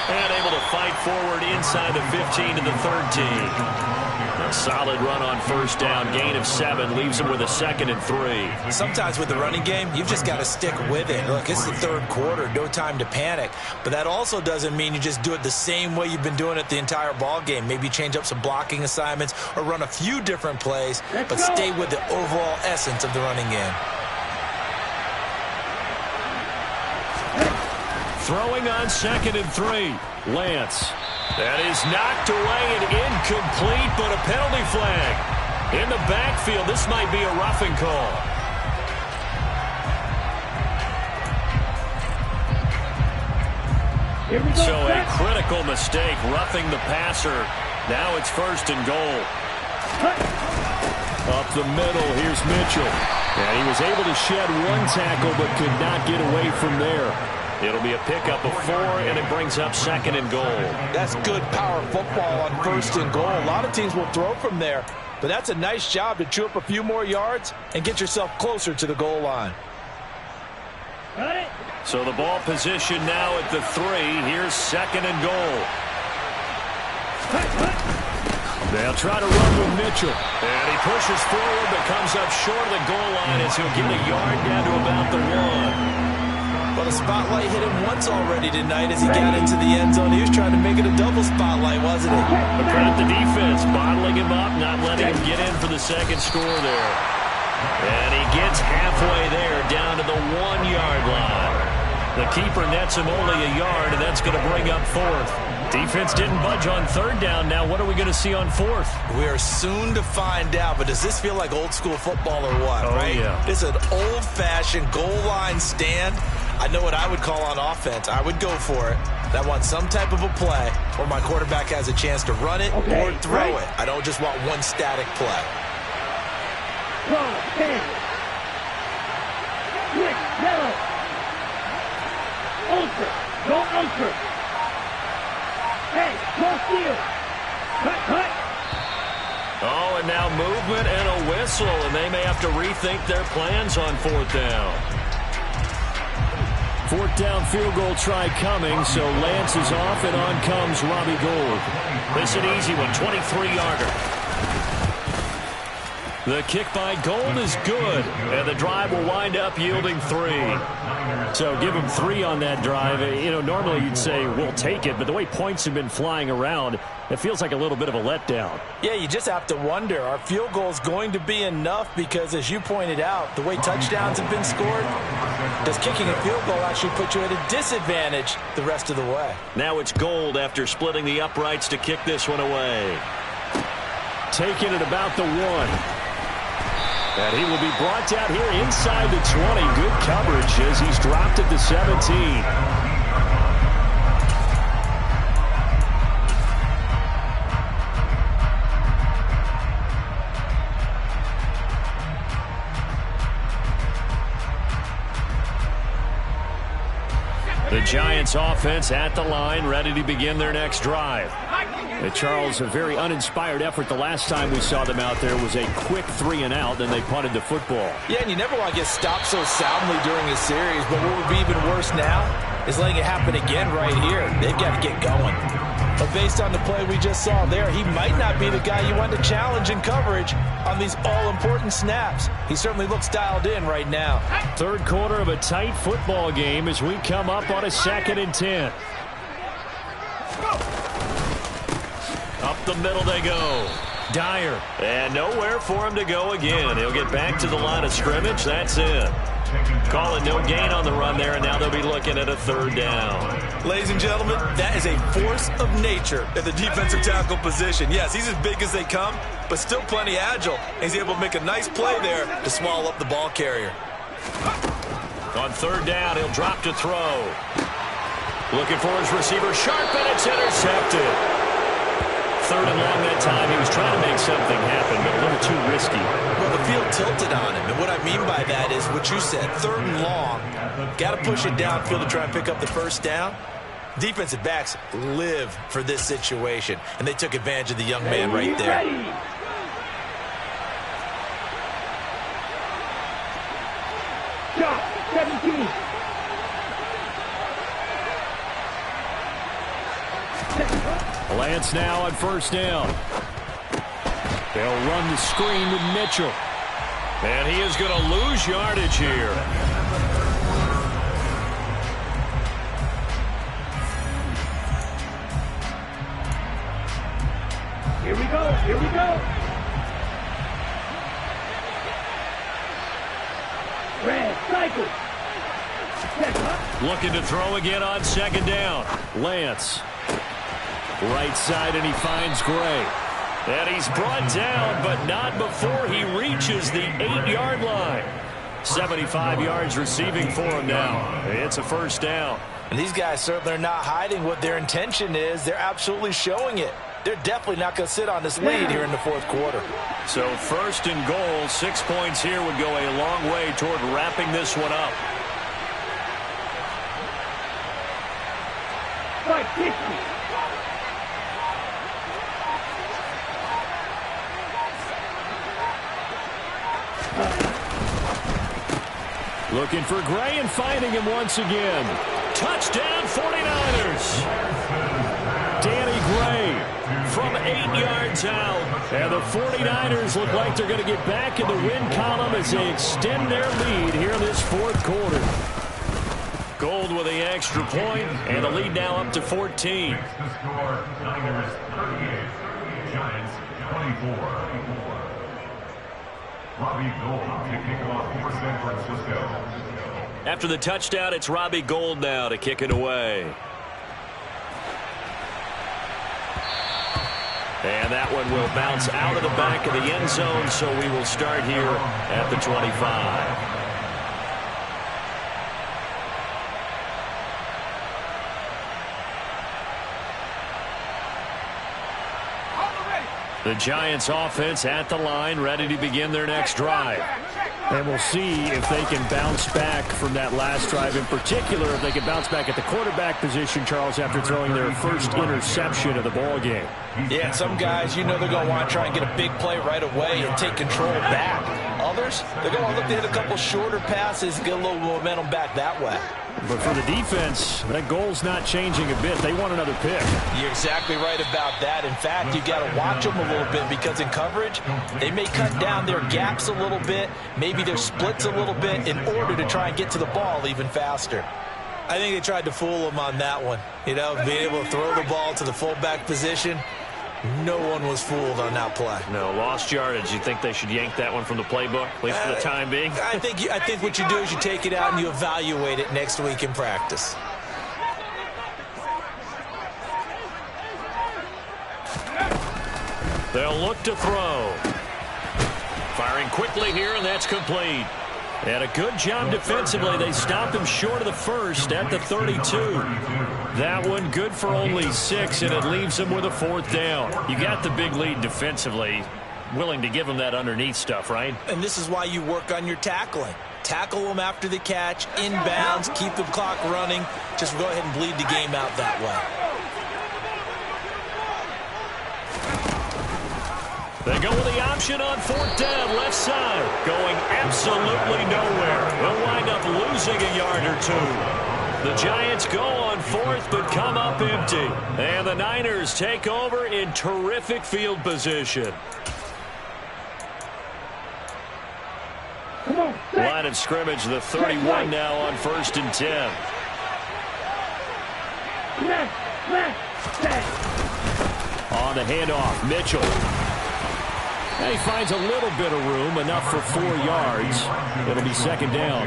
And able to fight forward inside the 15 to the 13. A solid run on 1st down, gain of 7, leaves him with a 2nd and 3. Sometimes with the running game, you've just got to stick with it. Look, it's the 3rd quarter, no time to panic. But that also doesn't mean you just do it the same way you've been doing it the entire ball game. Maybe change up some blocking assignments or run a few different plays, but stay with the overall essence of the running game. Throwing on 2nd and 3. Lance. That is knocked away and incomplete, but a penalty flag. In the backfield, this might be a roughing call. So a critical mistake, roughing the passer. Now it's 1st and goal. Up the middle, here's Mitchell. And he was able to shed one tackle, but could not get away from there. It'll be a pickup of 4, and it brings up 2nd and goal. That's good power football on 1st and goal. A lot of teams will throw from there, but that's a nice job to chew up a few more yards and get yourself closer to the goal line. So the ball position now at the 3. Here's 2nd and goal. They'll try to run with Mitchell. And he pushes forward, but comes up short of the goal line as he'll get a yard down to about the 1. Well, the spotlight hit him once already tonight as he got into the end zone. He was trying to make it a double spotlight, wasn't he? But credit the defense, bottling him up, not letting him get in for the 2nd score there. And he gets halfway there, down to the 1-yard line. The keeper nets him only a yard, and that's going to bring up 4th. Defense didn't budge on 3rd down. Now what are we going to see on 4th? We are soon to find out, but does this feel like old school football or what, right? Yeah. It's an old-fashioned goal line stand. I know what I would call on offense. I would go for it. I want some type of a play where my quarterback has a chance to run it or throw it. I don't just want one static play. Ultra. Go ultra. Hey, go steal. Cut. Oh, and now movement and a whistle, and they may have to rethink their plans on 4th down. 4th down field goal try coming, so Lance is off, and on comes Robbie Gould. This is an easy one, 23-yarder. The kick by Gould is good, and the drive will wind up yielding 3. So give him 3 on that drive. You know, normally you'd say we'll take it, but the way points have been flying around, it feels like a little bit of a letdown. Yeah, you just have to wonder, are field goals going to be enough? Because as you pointed out, the way touchdowns have been scored, does kicking a field goal actually put you at a disadvantage the rest of the way? Now it's Gould after splitting the uprights to kick this one away. Taking it about the 1. And he will be brought down here inside the 20. Good coverage as he's dropped at the 17. The Giants offense at the line, ready to begin their next drive. Charles, a very uninspired effort the last time we saw them out there was a quick 3-and-out, then they punted the football. Yeah, and you never want to get stopped so soundly during a series, but what would be even worse now is letting it happen again right here. They've got to get going. But based on the play we just saw there, he might not be the guy you want to challenge in coverage on these all-important snaps. He certainly looks dialed in right now. 3rd quarter of a tight football game as we come up on a 2nd and 10. Up the middle they go. Dyer. And nowhere for him to go again. He'll get back to the line of scrimmage. That's it. Calling no gain on the run there, and now they'll be looking at a 3rd down. Ladies and gentlemen, that is a force of nature at the defensive tackle position. Yes, he's as big as they come, but still plenty agile. He's able to make a nice play there to swallow up the ball carrier. On 3rd down, he'll drop to throw. Looking for his receiver, sharp, and it's intercepted. 3rd and long that time. He was trying to make something happen, but a little too risky. Well, the field tilted on him, and what I mean by that is what you said, 3rd and long. Got to push it downfield to try and pick up the 1st down. Defensive backs live for this situation, and they took advantage of the young man right there. Shot, 17. Lance now on 1st down. They'll run the screen with Mitchell. And he is going to lose yardage here. Here we go. Red cycle. Looking to throw again on 2nd down. Lance. Right side, and he finds Gray. And he's brought down, but not before he reaches the 8-yard line. 75 yards receiving for him now. It's a 1st down. And these guys certainly are not hiding what their intention is. They're absolutely showing it. They're definitely not going to sit on this lead here in the 4th quarter. So 1st and goal, 6 points here would go a long way toward wrapping this one up. Fight, 60. Looking for Gray and finding him once again. Touchdown 49ers. Danny Gray From 8 yards out. And the 49ers look like they're going to get back in the win column as they extend their lead here in this fourth quarter. Gold with the extra point, and the lead now up to 14. The score, Niners 38, Giants 24. Robbie Gould to kick off for San Francisco. After the touchdown, it's Robbie Gould now to kick it away. And that one will bounce out of the back of the end zone, so we will start here at the 25. The Giants offense at the line, ready to begin their next drive. And we'll see if they can bounce back from that last drive. In particular, if they can bounce back at the quarterback position, Charles, after throwing their first interception of the ball game. Yeah, some guys, you know they're going to want to try and get a big play right away and take control back. Others, they're going to look to hit a couple shorter passes, get a little momentum back that way. But for the defense, that goal's not changing a bit. They want another pick. You're exactly right about that. In fact, you got to watch them a little bit because in coverage, they may cut down their gaps a little bit, maybe their splits a little bit in order to try and get to the ball even faster. I think they tried to fool them on that one. You know, being able to throw the ball to the fullback position. No one was fooled on that play. No, lost yardage. You think they should yank that one from the playbook, at least for the time being? I think what you do is you take it out and you evaluate it next week in practice. They'll look to throw. Firing quickly here, and that's complete. And a good job defensively. They stopped him short of the first at the 32. That one good for only 6, and it leaves him with a 4th down. You got the big lead defensively. Willing to give him that underneath stuff, right? And this is why you work on your tackling. Tackle them after the catch, inbounds, keep the clock running. Just go ahead and bleed the game out that way. They go with the option on 4th down, left side. Going absolutely nowhere. They'll wind up losing a yard or 2. The Giants go on 4th, but come up empty. And the Niners take over in terrific field position. Line of scrimmage, the 31 now on 1st and 10. On the handoff, Mitchell. And he finds a little bit of room, enough for 4 yards. It'll be 2nd down.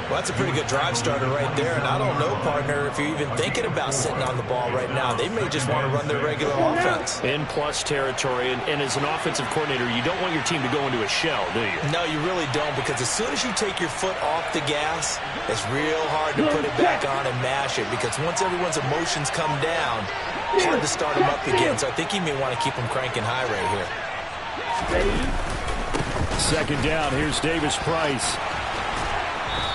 Well, that's a pretty good drive starter right there. And I don't know, partner, if you're even thinking about sitting on the ball right now. They may just want to run their regular offense. In plus territory, and as an offensive coordinator, you don't want your team to go into a shell, do you? No, you really don't, because as soon as you take your foot off the gas, it's real hard to put it back on and mash it, because once everyone's emotions come down, it's hard to start them up again. So I think you may want to keep them cranking high right here. 2nd down, here's Davis Price.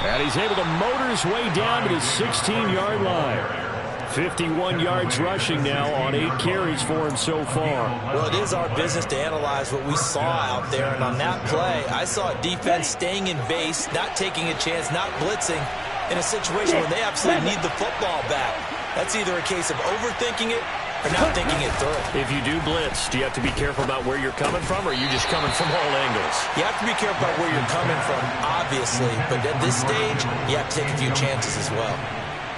And he's able to motor his way down to the 16-yard line. 51 yards rushing now on 8 carries for him so far. Well, it is our business to analyze what we saw out there. And on that play, I saw a defense staying in base, not taking a chance, not blitzing in a situation where they absolutely need the football back. That's either a case of overthinking it or not thinking it through. If you do blitz, do you have to be careful about where you're coming from, or are you just coming from all angles? You have to be careful about where you're coming from, obviously, but at this stage, you have to take a few chances as well.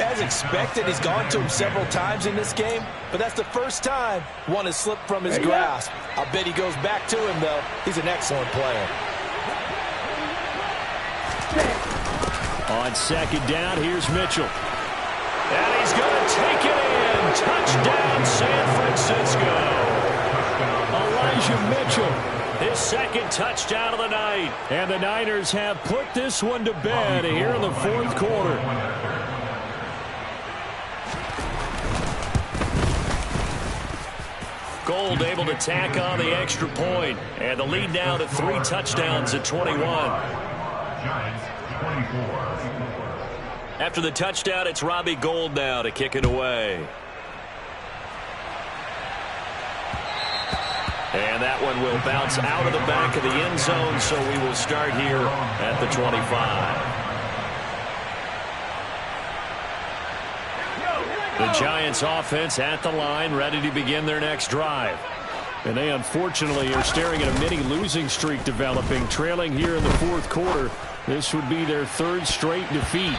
As expected, he's gone to him several times in this game, but that's the first time one has slipped from his grasp. I'll bet he goes back to him, though. He's an excellent player. On 2nd down, here's Mitchell. And he's going to take it in. Touchdown, San Francisco. Elijah Mitchell. His 2nd touchdown of the night. And the Niners have put this one to bed here in the 4th quarter. Gould able to tack on the extra point. And the lead now to 3 touchdowns at 21. Giants 24. After the touchdown, it's Robbie Gould now to kick it away. And that one will bounce out of the back of the end zone, so we will start here at the 25. The Giants offense at the line, ready to begin their next drive. And they unfortunately are staring at a mini losing streak developing, trailing here in the fourth quarter. This would be their third straight defeat.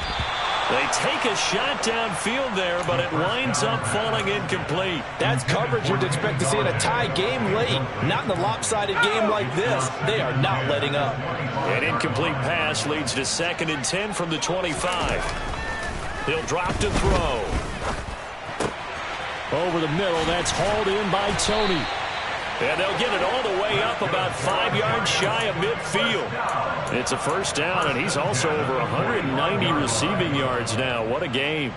They take a shot downfield there, but it winds up falling incomplete. That's coverage you'd expect to see in a tie game late. Not in a lopsided game like this. They are not letting up. An incomplete pass leads to 2nd and 10 from the 25. He'll drop to throw. Over the middle, that's hauled in by Tony. And they'll get it all the way up about 5 yards shy of midfield. It's a first down, and he's also over 190 receiving yards now. What a game.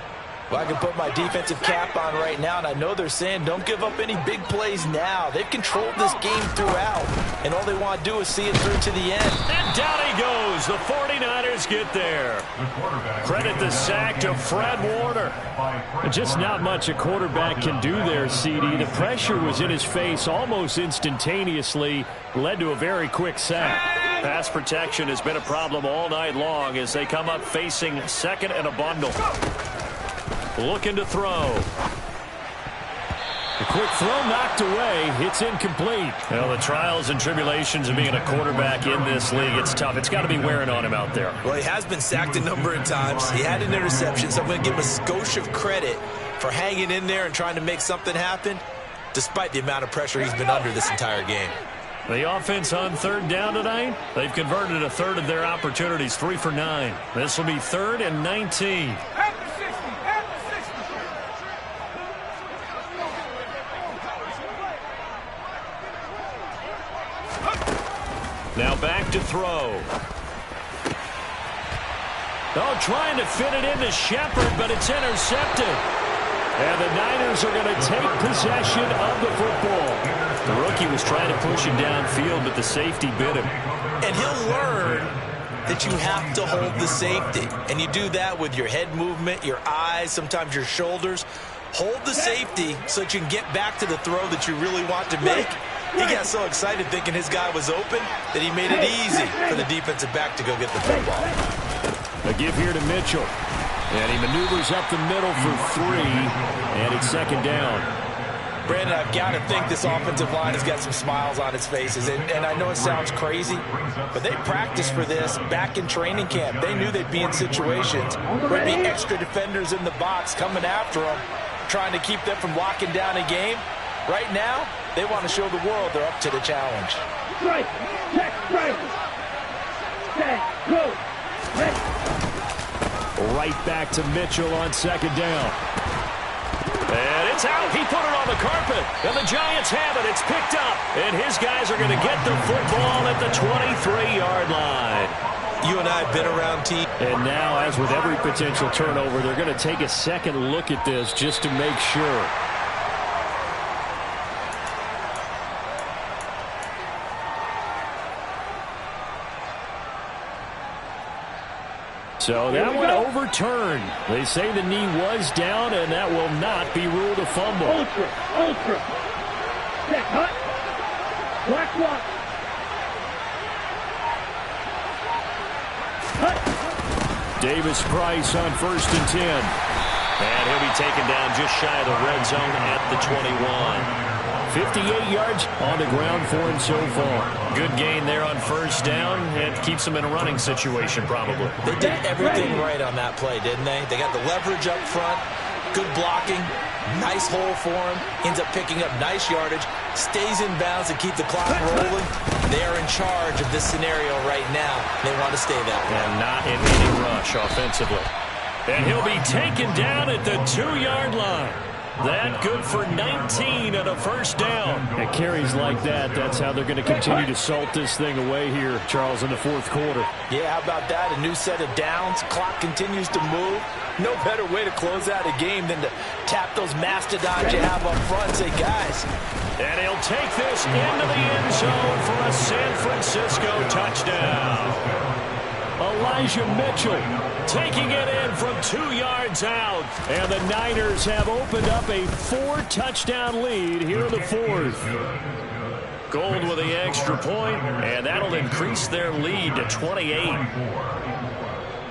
Well, I can put my defensive cap on right now, and I know they're saying don't give up any big plays now. They've controlled this game throughout, and all they want to do is see it through to the end. And down he goes. The 49ers get there. Credit the sack to Fred Warner. Just not much a quarterback can do there, CD. The pressure was in his face almost instantaneously, led to a very quick sack. Pass protection has been a problem all night long as they come up facing 2nd and a bundle. Looking to throw. A quick throw knocked away. It's incomplete. Well, the trials and tribulations of being a quarterback in this league, it's tough. It's got to be wearing on him out there. Well, he has been sacked a number of times. He had an interception, so I'm going to give him a skosh of credit for hanging in there and trying to make something happen, despite the amount of pressure he's been under this entire game. The offense on 3rd down tonight, they've converted 1/3 of their opportunities, 3 for 9. This will be 3rd and 19. Now back to throw. Oh, trying to fit it into Shepard, but it's intercepted. And the Niners are going to take possession of the football. The rookie was trying to push him downfield, but the safety bit him. And he'll learn that you have to hold the safety. And you do that with your head movement, your eyes, sometimes your shoulders. Hold the safety so that you can get back to the throw that you really want to make. He got so excited thinking his guy was open that he made it easy for the defensive back to go get the football. A give here to Mitchell. And he maneuvers up the middle for 3. And it's 2nd down. Brandon, I've got to think this offensive line has got some smiles on its faces. And I know it sounds crazy, but they practiced for this back in training camp. They knew they'd be in situations where there'd be extra defenders in the box coming after them, trying to keep them from locking down a game. Right now, they want to show the world they're up to the challenge. Strike, check, strike. Set, go, ready. Right back to Mitchell on 2nd down. And it's out. He put it on the carpet. And the Giants have it. It's picked up. And his guys are going to get the football at the 23-yard line. You and I have been around teams. And now, as with every potential turnover, they're going to take a second look at this just to make sure. So that one overturned. They say the knee was down, and that will not be ruled a fumble. Ultra. Set, hut. Black block. Hut. Davis Price on 1st and 10. And he'll be taken down just shy of the red zone at the 21. 58 yards on the ground for him so far. Good gain there on 1st down. It keeps them in a running situation probably. They did everything right on that play, didn't they? They got the leverage up front, good blocking, nice hole for him, ends up picking up nice yardage, stays in bounds and keep the clock rolling. They are in charge of this scenario right now. They want to stay that way. And not in any rush offensively. And he'll be taken down at the 2-yard line. That good for 19 and a 1st down. At carries like that, that's how they're going to continue to salt this thing away here, Charles, in the 4th quarter. Yeah, how about that? A new set of downs. Clock continues to move. No better way to close out a game than to tap those mastodons you have up front and say, guys. And he'll take this into the end zone for a San Francisco touchdown. Elijah Mitchell taking it in from 2 yards out. And the Niners have opened up a 4-touchdown lead here in the fourth. Gold with the extra point, and that'll increase their lead to 28.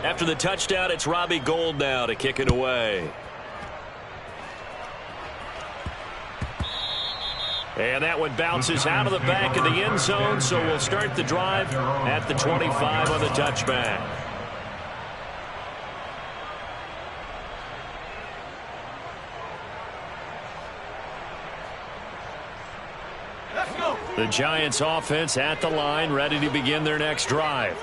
After the touchdown, it's Robbie Gould now to kick it away. And that one bounces out of the back of the end zone, so we'll start the drive at the 25 on the touchback. The Giants offense at the line, ready to begin their next drive.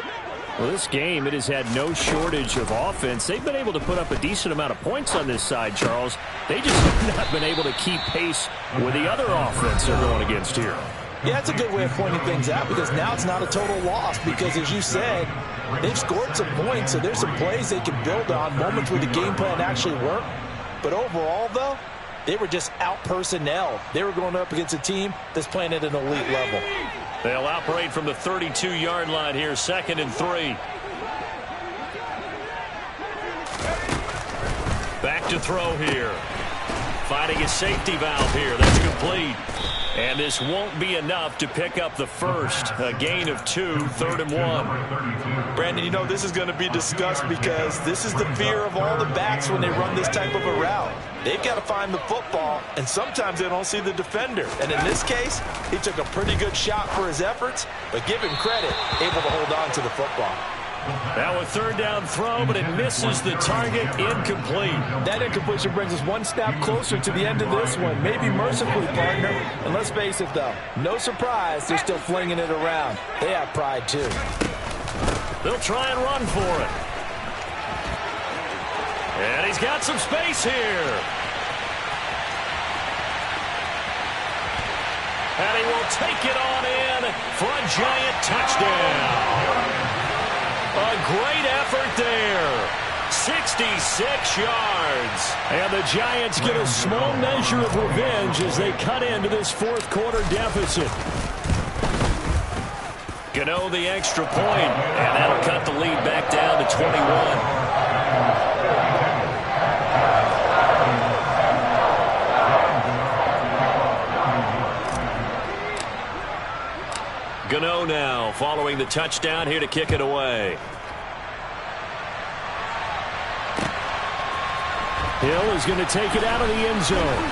Well, this game, it has had no shortage of offense. They've been able to put up a decent amount of points on this side, Charles. They just have not been able to keep pace with the other offense they're going against here. Yeah, it's a good way of pointing things out because now it's not a total loss because, as you said, they've scored some points, so there's some plays they can build on, moments where the game plan actually worked. But overall, though, they were just out-personnel. They were going up against a team that's playing at an elite level. They'll operate from the 32-yard line here, 2nd and 3. Back to throw here. Finding a safety valve here. That's complete. And this won't be enough to pick up the first. A gain of 2, 3rd and 1. Brandon, you know, this is going to be discussed because this is the fear of all the backs when they run this type of a route. They've got to find the football, and sometimes they don't see the defender. And in this case, he took a pretty good shot for his efforts, but give him credit, able to hold on to the football. Now a 3rd down throw, but it misses the target, incomplete. That incompletion brings us one step closer to the end of this one. Maybe mercifully, partner. And let's face it, though, no surprise, they're still flinging it around. They have pride, too. They'll try and run for it. And he's got some space here. And he will take it on in for a Giant touchdown. A great effort there. 66 yards. And the Giants get a small measure of revenge as they cut into this 4th quarter deficit. Gano the extra point, and that'll cut the lead back down to 21. Gano now following the touchdown here to kick it away. Hill is going to take it out of the end zone.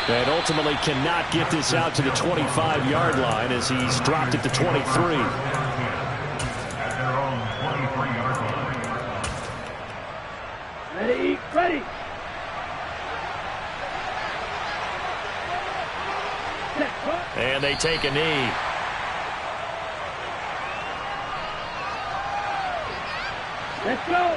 And ultimately cannot get this out to the 25-yard line as he's dropped it to 23. Ready, ready. And they take a knee. Let's go.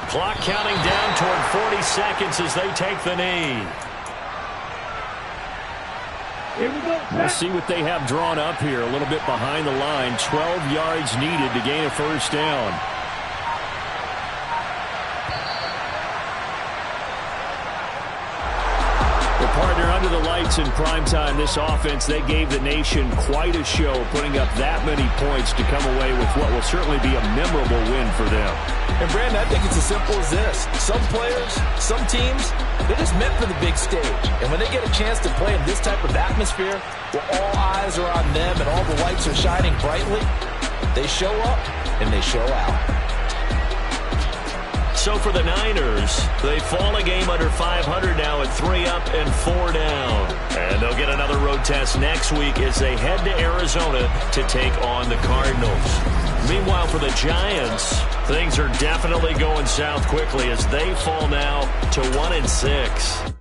Clock counting down toward 40 seconds as they take the knee. Here we go. We'll see what they have drawn up here. A little bit behind the line. 12 yards needed to gain a first down. Partner, under the lights in primetime, this offense, they gave the nation quite a show, putting up that many points to come away with what will certainly be a memorable win for them. And, Brandon, I think it's as simple as this. Some players, some teams, they're just meant for the big stage. And when they get a chance to play in this type of atmosphere, where all eyes are on them and all the lights are shining brightly, they show up and they show out. So for the Niners, they fall a game under 500 now at 3 up and 4 down. And they'll get another road test next week as they head to Arizona to take on the Cardinals. Meanwhile, for the Giants, things are definitely going south quickly as they fall now to 1-6.